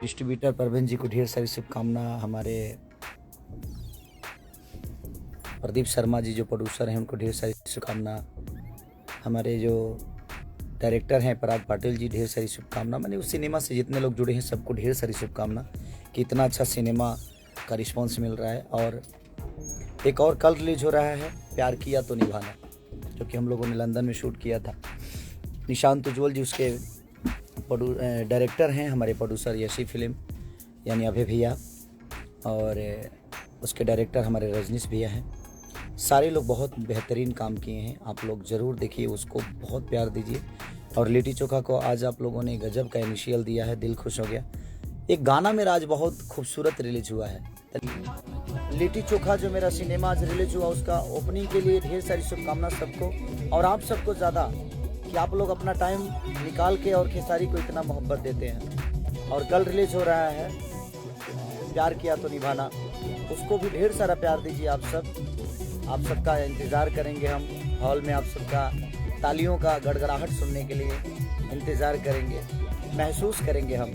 Distributor Parveen ji को ढेर सारी शुभकामना। हमारे प्रदीप शर्मा जी जो प्रोड्यूसर हैं उनको ढेर सारी शुभकामना। हमारे जो डायरेक्टर हैं पराग पाटिल जी, ढेर सारी शुभकामना। मैंने उस सिनेमा से जितने लोग जुड़े हैं सबको ढेर सारी शुभकामना कि इतना अच्छा सिनेमा का रिस्पॉन्स मिल रहा है। और एक और कल रिलीज हो रहा है प्यार किया तो निभाना, जो कि हम लोगों ने लंदन में शूट किया था। निशांत उज्ज्वल जी उसके डायरेक्टर हैं, हमारे प्रोड्यूसर यशी फिल्म यानी अभय भैया, और उसके डायरेक्टर हमारे रजनीश भैया हैं। सारे लोग बहुत बेहतरीन काम किए हैं, आप लोग ज़रूर देखिए, उसको बहुत प्यार दीजिए। और लिट्टी चोखा को आज आप लोगों ने गजब का इनिशियल दिया है, दिल खुश हो गया। एक गाना मेरा आज बहुत खूबसूरत रिलीज हुआ है, लिट्टी चोखा जो मेरा सिनेमा आज रिलीज हुआ, उसका ओपनिंग के लिए ढेर सारी शुभकामना सबको। और आप सबको ज़्यादा कि आप लोग अपना टाइम निकाल के और खेसारी को इतना मोहब्बत देते हैं। और कल रिलीज हो रहा है प्यार किया तो निभाना, उसको भी ढेर सारा प्यार दीजिए आप सब। आप सबका इंतज़ार करेंगे हम हॉल में, आप सबका तालियों का गड़गड़ाहट सुनने के लिए इंतज़ार करेंगे, महसूस करेंगे हम।